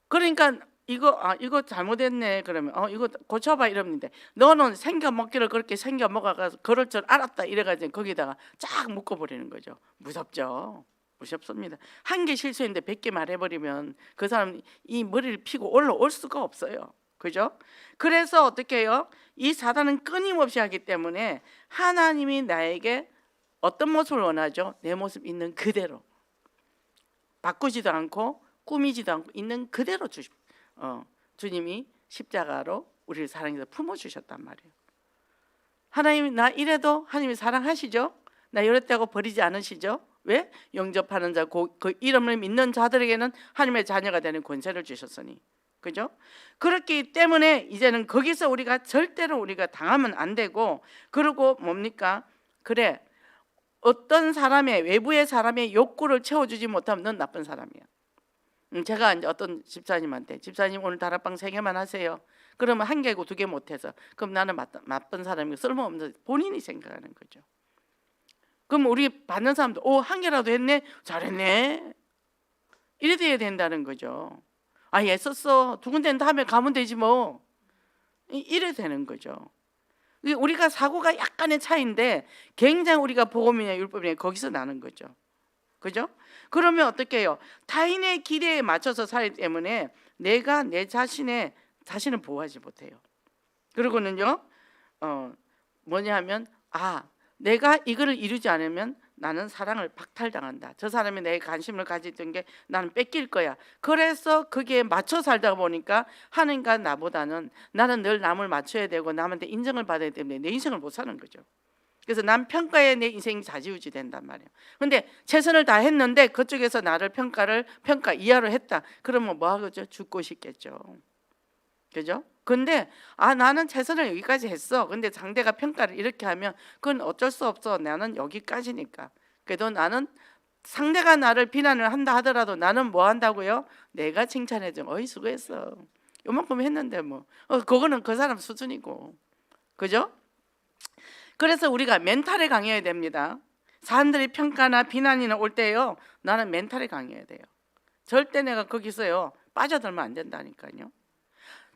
그러니까 이거 잘못했네. 그러면 이거 고쳐봐 이러는데 너는 생겨 먹기를 그렇게 생겨 먹어가서 그럴 줄 알았다 이래가지고 거기다가 쫙 묶어버리는 거죠. 무섭죠. 무섭습니다. 한 개 실수했는데 100개 말해버리면 그 사람 이 머리를 피고 올라올 수가 없어요. 그죠? 그래서 어떻게 해요? 이 사단은 끊임없이 하기 때문에 하나님이 나에게 어떤 모습을 원하죠? 내 모습 있는 그대로, 바꾸지도 않고 꾸미지도 않고 있는 그대로 주님이 십자가로 우리를 사랑해서 품어주셨단 말이에요. 하나님이 나 이래도 하나님이 사랑하시죠? 나 이랬다고 버리지 않으시죠? 왜? 영접하는 자, 그 이름을 믿는 자들에게는 하나님의 자녀가 되는 권세를 주셨으니. 그죠? 그렇기 때문에 이제는 거기서 우리가 절대로 우리가 당하면 안 되고, 그리고 뭡니까? 그래, 어떤 사람의 외부의 사람의 욕구를 채워주지 못하면 넌 나쁜 사람이야. 제가 이제 어떤 집사님한테 집사님 오늘 다락방 3개만 하세요. 그러면 1개고 2개 못해서 그럼 나는 나쁜 사람이고 쓸모없는 본인이 생각하는 거죠. 그럼 우리 받는 사람도 1개라도 했네, 잘했네, 이래 돼야 된다는 거죠. 애썼어, 2군데는 다음에 가면 되지 뭐, 이래 되는 거죠. 우리가 사고가 약간의 차이인데 굉장히 우리가 복음이냐 율법이냐 거기서 나는 거죠. 그죠? 그러면 어떻게 해요? 타인의 기대에 맞춰서 살기 때문에 내가 내 자신을 보호하지 못해요. 그리고는요, 뭐냐 하면 내가 이거를 이루지 않으면 나는 사랑을 박탈당한다. 저 사람이 내 관심을 가지던 게 나는 뺏길 거야. 그래서 거기에 맞춰 살다 보니까 하나님과 나보다는 나는 늘 남을 맞춰야 되고 남한테 인정을 받아야 때문에 내 인생을 못 사는 거죠. 그래서 남 평가에 내 인생이 좌지우지 된단 말이에요. 근데 최선을 다했는데 그쪽에서 나를 평가 이하로 했다. 그러면 뭐 하겠죠? 죽고 싶겠죠. 그죠? 근데 나는 최선을 여기까지 했어. 근데 상대가 평가를 이렇게 하면 그건 어쩔 수 없어. 나는 여기까지니까. 그래도 나는 상대가 나를 비난을 한다 하더라도 나는 뭐 한다고요? 내가 칭찬해 좀 수고했어. 요만큼 했는데 뭐 그거는 그 사람 수준이고. 그죠? 그래서 우리가 멘탈에 강해야 됩니다. 사람들이 평가나 비난이나 올 때요, 나는 멘탈에 강해야 돼요. 절대 내가 거기서요 빠져들면 안 된다니까요.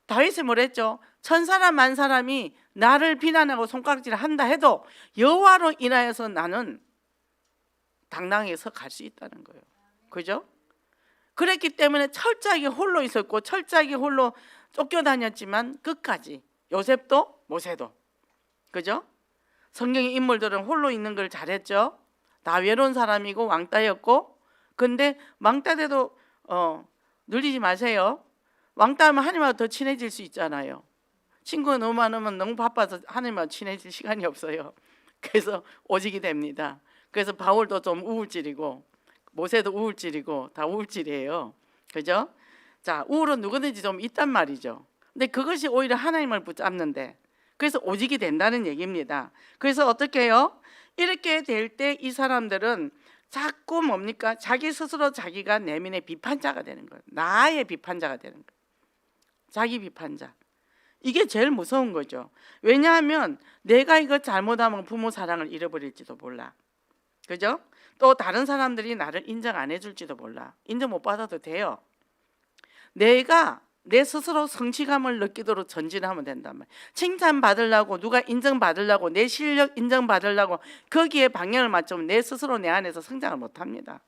다윗이 뭐랬죠? 천사나 만사람이 나를 비난하고 손가락질을 한다 해도 여호와로 인하여서 나는 당당해서 갈 수 있다는 거예요. 그죠? 그랬기 때문에 철저하게 홀로 있었고 철저하게 홀로 쫓겨다녔지만 끝까지 요셉도 모세도, 그죠? 성경의 인물들은 홀로 있는 걸 잘했죠. 다 외로운 사람이고 왕따였고, 근데 왕따 돼도 눌리지 마세요. 왕따하면 하나님하고 더 친해질 수 있잖아요. 친구가 너무 많으면 너무 바빠서 하나님하고 친해질 시간이 없어요. 그래서 오직이 됩니다. 그래서 바울도 좀 우울질이고 모세도 우울질이고 다 우울질이에요. 그죠? 자, 우울은 누구든지 좀 있단 말이죠. 근데 그것이 오히려 하나님을 붙잡는데, 그래서 오직이 된다는 얘기입니다. 그래서 어떻게 해요? 이렇게 될 때 이 사람들은 자꾸 뭡니까? 자기 스스로 자기가 내면의 비판자가 되는 거예요. 나의 비판자가 되는 거예요. 자기 비판자. 이게 제일 무서운 거죠. 왜냐하면 내가 이거 잘못하면 부모 사랑을 잃어버릴지도 몰라. 그죠? 또 다른 사람들이 나를 인정 안 해줄지도 몰라. 인정 못 받아도 돼요. 내가 내 스스로 성취감을 느끼도록 전진하면 된단 말이에요. 칭찬받으려고, 누가 인정받으려고, 내 실력 인정받으려고 거기에 방향을 맞추면 내 스스로 내 안에서 성장을 못합니다.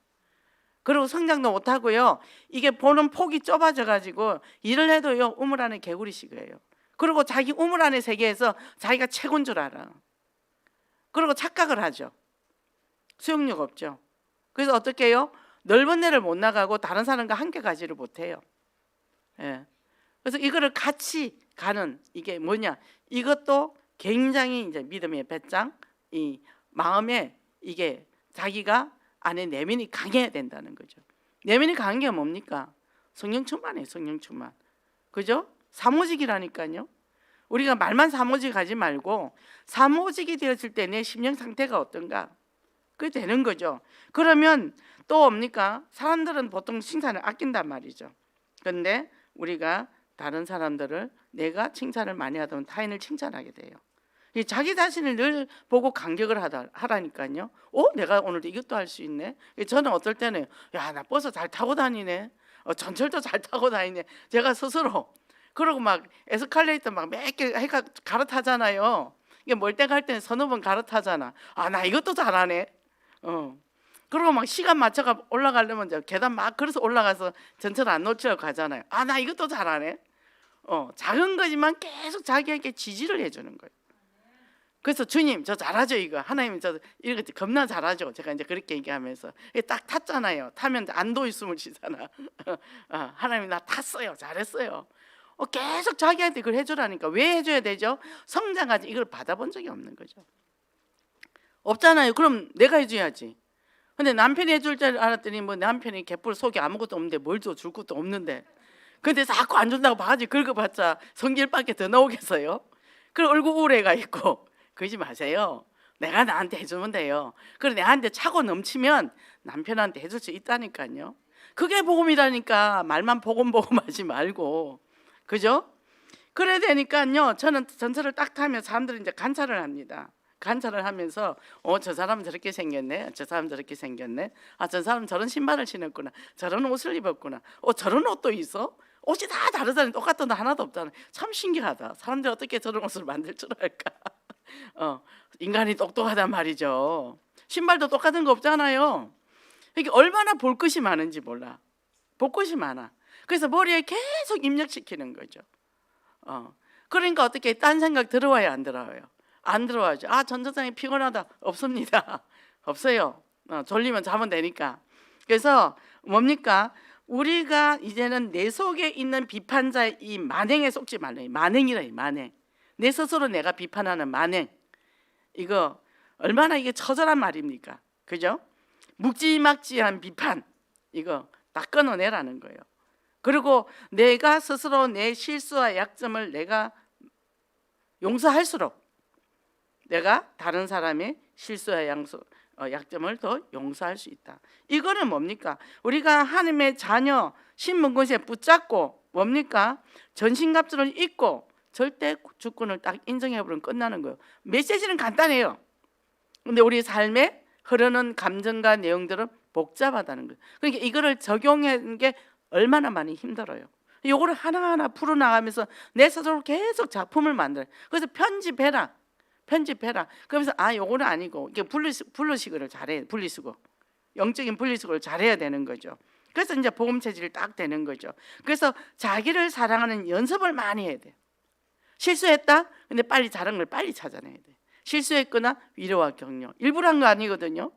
그리고 성장도 못하고요, 이게 보는 폭이 좁아져 가지고 일을 해도요 우물 안에 개구리식이에요. 그리고 자기 우물 안의 세계에서 자기가 최고인 줄 알아. 그리고 착각을 하죠. 수용력 없죠. 그래서 어떻게 해요? 넓은 데를 못 나가고 다른 사람과 함께 가지를 못해요. 예. 그래서 이거를 같이 가는, 이게 뭐냐? 이것도 굉장히 이제 믿음의 배짱, 이 마음에 이게 자기가 안에 내면이 강해야 된다는 거죠. 내면이 강한 게 뭡니까? 성령 충만이에요. 성령 충만. 그죠? 사모직이라니까요. 우리가 말만 사모직 하지 말고 사모직이 되었을 때 내 심령 상태가 어떤가? 그게 되는 거죠. 그러면 또 뭡니까? 사람들은 보통 칭찬을 아낀단 말이죠. 그런데 우리가 다른 사람들을, 내가 칭찬을 많이 하다 타인을 칭찬하게 돼요. 자기 자신을 늘 보고 감격을 하라니까요. 내가 오늘도 이것도 할 수 있네. 저는 어떨 때는 야, 나 버스 잘 타고 다니네. 전철도 잘 타고 다니네. 제가 스스로. 그러고 막 에스컬레이터 막 몇 개 갈아타잖아요. 이게 멀 때 갈 때는 서너 번 갈아타잖아. 나 이것도 잘하네. 그리고 막 시간 맞춰가 올라가려면 이제 계단 막 걸어서 올라가서 전철 안 놓치려고 가잖아요. 나 이것도 잘하네. 작은 거지만 계속 자기에게 지지를 해주는 거예요. 그래서 주님 저 잘하죠 이거. 하나님 저 이거 겁나 잘하죠. 제가 이제 그렇게 얘기하면서 딱 탔잖아요. 타면 안도 있음을 치잖아. 하나님 나 탔어요. 잘했어요. 계속 자기한테 그걸 해주라니까. 왜 해줘야 되죠? 성장하지. 이걸 받아본 적이 없는 거죠. 없잖아요. 그럼 내가 해줘야지. 근데 남편이 해줄 줄 알았더니 뭐 남편이 개뿔 속에 아무것도 없는데 뭘 줘? 줄 것도 없는데. 근데 자꾸 안 준다고 바가지 긁어봤자 성질밖에 더 나오겠어요? 그럼 얼굴 우울해가 있고. 그러지 마세요. 내가 나한테 해주면 돼요. 그래 내한테 차고 넘치면 남편한테 해줄 수 있다니까요. 그게 복음이라니까. 말만 복음 하지 말고. 그죠? 그래야 되니까요. 저는 전철을 딱 타면 사람들이 이제 관찰을 합니다. 관찰을 하면서 저 사람은 저렇게 생겼네. 저 사람 저렇게 생겼네. 저 사람은 저런 신발을 신었구나. 저런 옷을 입었구나. 저런 옷도 있어? 옷이 다 다르잖아요. 똑같은 옷 하나도 없잖아요. 참 신기하다. 사람들이 어떻게 저런 옷을 만들 줄 알까? 인간이 똑똑하단 말이죠. 신발도 똑같은 거 없잖아요. 이게 얼마나 볼 것이 많은지 몰라. 볼 것이 많아. 그래서 머리에 계속 입력시키는 거죠. 그러니까 어떻게 딴 생각 들어와요, 안 들어와요? 안 들어와죠. 전도사님 피곤하다. 없습니다. 없어요. 졸리면 자면 되니까. 그래서 뭡니까? 우리가 이제는 내 속에 있는 비판자의 이 만행에 속지 말래요. 만행이라, 만행. 내 스스로 내가 비판하는 만행. 이거 얼마나 이게 처절한 말입니까? 그죠? 묵지막지한 비판. 이거 다 끊어내라는 거예요. 그리고 내가 스스로 내 실수와 약점을 내가 용서할수록 내가 다른 사람의 실수와 약점을 더 용서할 수 있다. 이거는 뭡니까? 우리가 하나님의 자녀 신분권에 붙잡고 뭡니까? 전신갑주를 입고 절대 주권을 딱 인정해버리면 끝나는 거예요. 메시지는 간단해요. 근데 우리 삶에 흐르는 감정과 내용들은 복잡하다는 거예요. 그러니까 이거를 적용하는 게 얼마나 많이 힘들어요. 이거를 하나하나 풀어나가면서 내 스스로 계속 작품을 만들어요. 그래서 편집해라. 그러면서 요거는 아니고 이게 분리수거를 잘해. 분리수거. 영적인 분리수거를 잘해야 되는 거죠. 그래서 이제 복음 체질이 딱 되는 거죠. 그래서 자기를 사랑하는 연습을 많이 해야 돼. 실수했다? 근데 빨리 잘한 걸 빨리 찾아내야 돼. 실수했거나 위로와 격려. 일부러 한 거 아니거든요.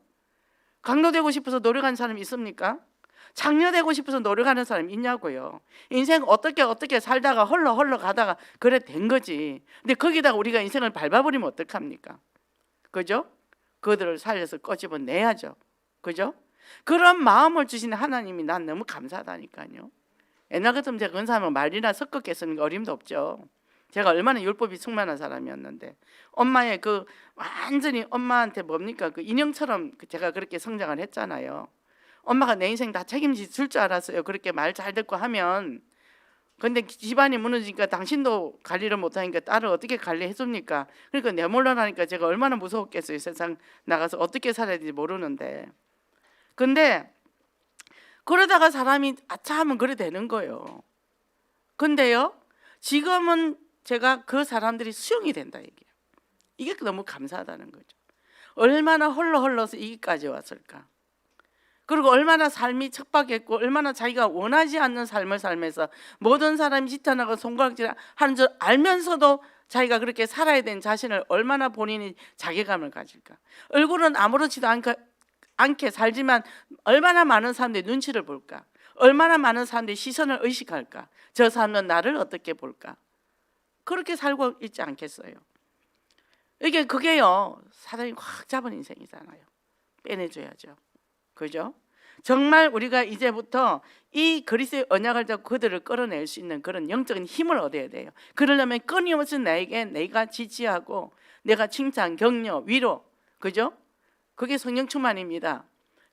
강도되고 싶어서 노력하는 사람이 있습니까? 장려되고 싶어서 노력하는 사람이 있냐고요. 인생 어떻게 살다가 흘러 가다가 그래 된 거지. 근데 거기다가 우리가 인생을 밟아버리면 어떡합니까? 그죠? 그들을 살려서 꺼집어내야죠. 그죠? 그런 마음을 주신 하나님이 난 너무 감사하다니까요. 옛날 같으면 제가 근사하면 말이나 섞었겠으니까 어림도 없죠. 제가 얼마나 율법이 충만한 사람이었는데 엄마의 그 완전히 엄마한테 뭡니까 그 인형처럼 제가 그렇게 성장을 했잖아요. 엄마가 내 인생 다 책임질 줄 알았어요. 그렇게 말 잘 듣고 하면. 근데 집안이 무너지니까 당신도 관리를 못하니까 딸을 어떻게 관리해 줍니까? 그러니까 내몰라라니까 제가 얼마나 무서웠겠어요. 세상 나가서 어떻게 살아야 될지 모르는데. 근데 그러다가 사람이 아차하면 그래 되는 거예요. 근데요 지금은 제가 그 사람들이 수용이 된다 얘기예요. 이게 너무 감사하다는 거죠. 얼마나 헐러서 여기까지 왔을까. 그리고 얼마나 삶이 척박했고 얼마나 자기가 원하지 않는 삶을 살면서 모든 사람이 지탄하고 손가락질 하는 줄 알면서도 자기가 그렇게 살아야 되는 자신을 얼마나 본인이 자괴감을 가질까. 얼굴은 아무렇지도 않게 살지만 얼마나 많은 사람들이 눈치를 볼까. 얼마나 많은 사람들이 시선을 의식할까. 저 사람은 나를 어떻게 볼까. 그렇게 살고 있지 않겠어요. 그게요 사단이 확 잡은 인생이잖아요. 빼내줘야죠. 그죠? 정말 우리가 이제부터 이 그리스도의 언약을 잡고 그들을 끌어낼 수 있는 그런 영적인 힘을 얻어야 돼요. 그러려면 끊임없이 나에게 내가 지지하고 내가 칭찬, 격려, 위로, 그죠? 그게 성령 충만입니다.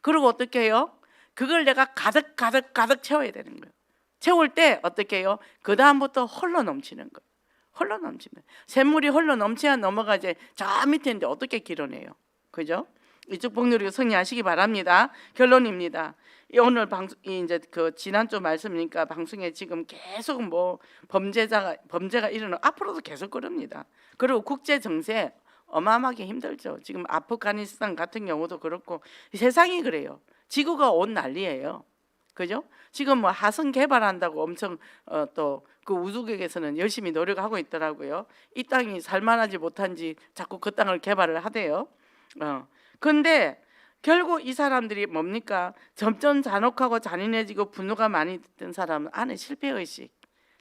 그리고 어떻게 해요? 그걸 내가 가득 채워야 되는 거예요. 채울 때 어떻게 해요? 그 다음부터 홀로 넘치는 거예요. 홀로 넘치는 거예요. 샘물이 홀로 넘쳐야 넘어가지 저 밑에 있는데 어떻게 길어내요? 그죠? 이쪽 복누리고 승리하시기 바랍니다. 결론입니다. 오늘 이제 그 지난주 말씀이니까 방송에 지금 계속 뭐 범죄가 일어나 앞으로도 계속 그럽니다. 그리고 국제 정세 어마어마하게 힘들죠. 지금 아프가니스탄 같은 경우도 그렇고 세상이 그래요. 지구가 온 난리예요. 그죠? 지금 뭐 화성 개발한다고 엄청 또 그 우주국에서는 열심히 노력하고 있더라고요. 이 땅이 살만하지 못한지 자꾸 그 땅을 개발을 하대요. 근데 결국 이 사람들이 뭡니까? 점점 잔혹하고 잔인해지고 분노가 많이 든 사람은 안에 실패의식,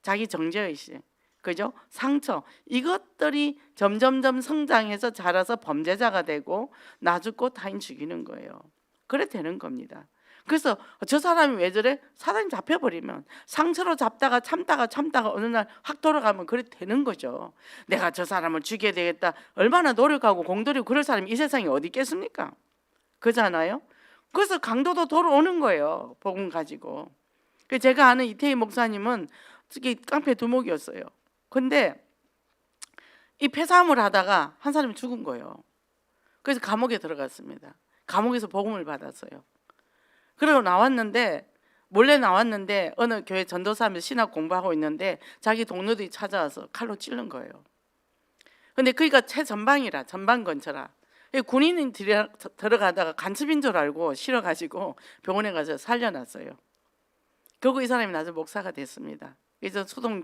자기 정죄의식, 그죠? 상처, 이것들이 점점점 성장해서 자라서 범죄자가 되고 나 죽고 타인 죽이는 거예요. 그래 되는 겁니다. 그래서 저 사람이 왜 저래? 사단이 잡혀버리면 상처로 잡다가 참다가 어느 날 확 돌아가면 그래 되는 거죠. 내가 저 사람을 죽여야 되겠다. 얼마나 노력하고 공들이고 그럴 사람이 이 세상에 어디 있겠습니까? 그잖아요. 그래서 강도도 돌아오는 거예요. 복음 가지고. 제가 아는 이태희 목사님은 특히 깡패 두목이었어요. 근데 이 폐사함을 하다가 한 사람이 죽은 거예요. 그래서 감옥에 들어갔습니다. 감옥에서 복음을 받았어요. 그리고 몰래 나왔는데 어느 교회 전도사하면서 신학 공부하고 있는데 자기 동료들이 찾아와서 칼로 찌른 거예요. 근데 그니까 최전방이라 전방 근처라 군인이 들어가다가 간첩인 줄 알고 실어가지고 병원에 가서 살려놨어요. 결국 이 사람이 나중에 목사가 됐습니다. 그래서 수동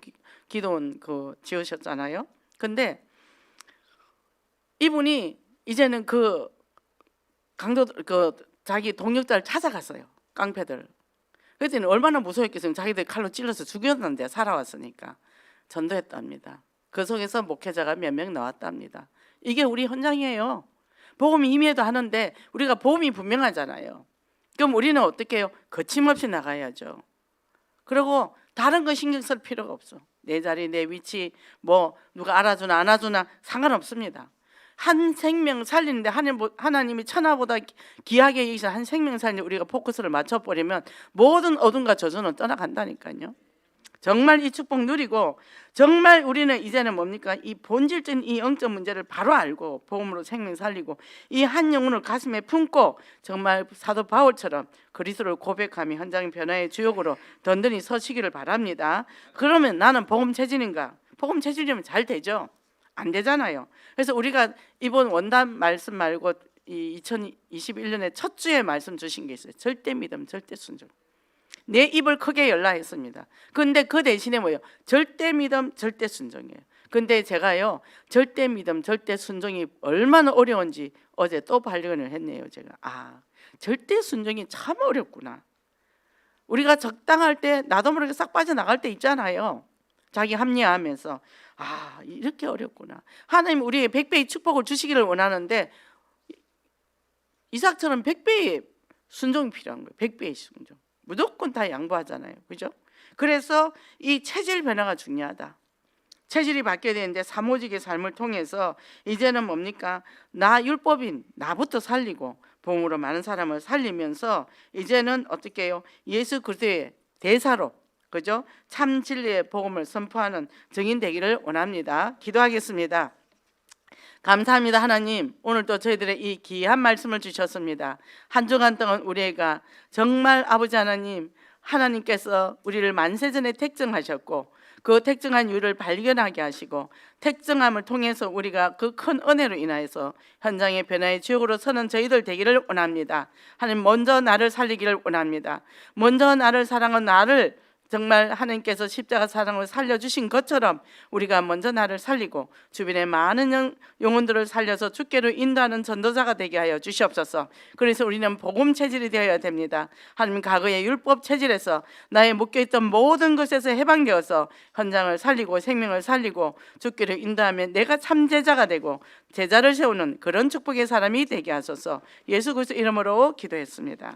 기도원 지으셨잖아요. 근데 이분이 이제는 그 강도 자기 동역자를 찾아갔어요. 깡패들. 그랬더니 얼마나 무서웠겠어요. 자기들 칼로 찔러서 죽였는데 살아왔으니까 전도했답니다. 그 속에서 목회자가 몇 명 나왔답니다. 이게 우리 현장이에요. 복음이 임해도 하는데 우리가 복음이 분명하잖아요. 그럼 우리는 어떻게 해요? 거침없이 나가야죠. 그리고 다른 거 신경 쓸 필요가 없어. 내 자리, 내 위치, 뭐 누가 알아주나 안 알아주나 상관없습니다. 한 생명 살리는데 하나님이 천하보다 귀하게 여기서 한 생명 살리는데 우리가 포커스를 맞춰버리면 모든 어둠과 저주는 떠나간다니까요. 정말 이 축복 누리고 정말 우리는 이제는 뭡니까? 이 본질적인 이 영적 문제를 바로 알고 복음으로 생명 살리고 이 한 영혼을 가슴에 품고 정말 사도 바울처럼 그리스도를 고백하며 현장 변화의 주역으로 든든히 서시기를 바랍니다. 그러면 나는 복음 체질인가? 복음 체질이면 잘 되죠? 안 되잖아요. 그래서 우리가 이번 원단 말씀 말고 이 2021년에 첫 주에 말씀 주신 게 있어요. 절대 믿음, 절대 순종. 내 입을 크게 열라 했습니다. 근데 그 대신에 뭐예요? 절대 믿음, 절대 순종이에요. 근데 제가요 절대 믿음, 절대 순종이 얼마나 어려운지 어제 또 발견을 했네요. 제가 절대 순종이 참 어렵구나. 우리가 적당할 때 나도 모르게 싹 빠져나갈 때 있잖아요. 자기 합리화하면서 이렇게 어렵구나. 하나님 우리의 100배의 축복을 주시기를 원하는데 이삭처럼 100배의 순종이 필요한 거예요. 100배의 순종. 무조건 다 양보하잖아요. 그죠? 그래서 이 체질 변화가 중요하다. 체질이 바뀌어야 되는데 사모직의 삶을 통해서 이제는 뭡니까? 나 율법인 나부터 살리고 복음으로 많은 사람을 살리면서 이제는 어떻게 해요? 예수 그리스도의 대사로, 그죠? 참 진리의 복음을 선포하는 증인 되기를 원합니다. 기도하겠습니다. 감사합니다. 하나님, 오늘도 저희들의 이 귀한 말씀을 주셨습니다. 한 주간 동안 우리가 정말 아버지 하나님, 하나님께서 우리를 만세전에 택정하셨고 그 택정한 이유를 발견하게 하시고 택정함을 통해서 우리가 그 큰 은혜로 인하여서 현장의 변화의 주역으로 서는 저희들 되기를 원합니다. 하나님, 먼저 나를 살리기를 원합니다. 먼저 나를 사랑한 나를 정말 하나님께서 십자가 사랑을 살려주신 것처럼 우리가 먼저 나를 살리고 주변의 많은 영혼들을 살려서 주께로 인도하는 전도자가 되게 하여 주시옵소서. 그래서 우리는 복음 체질이 되어야 됩니다. 하나님, 과거의 율법 체질에서 나의 묶여있던 모든 것에서 해방되어서 현장을 살리고 생명을 살리고 주께로 인도하며 내가 참 제자가 되고 제자를 세우는 그런 축복의 사람이 되게 하소서. 예수 그리스도 이름으로 기도했습니다.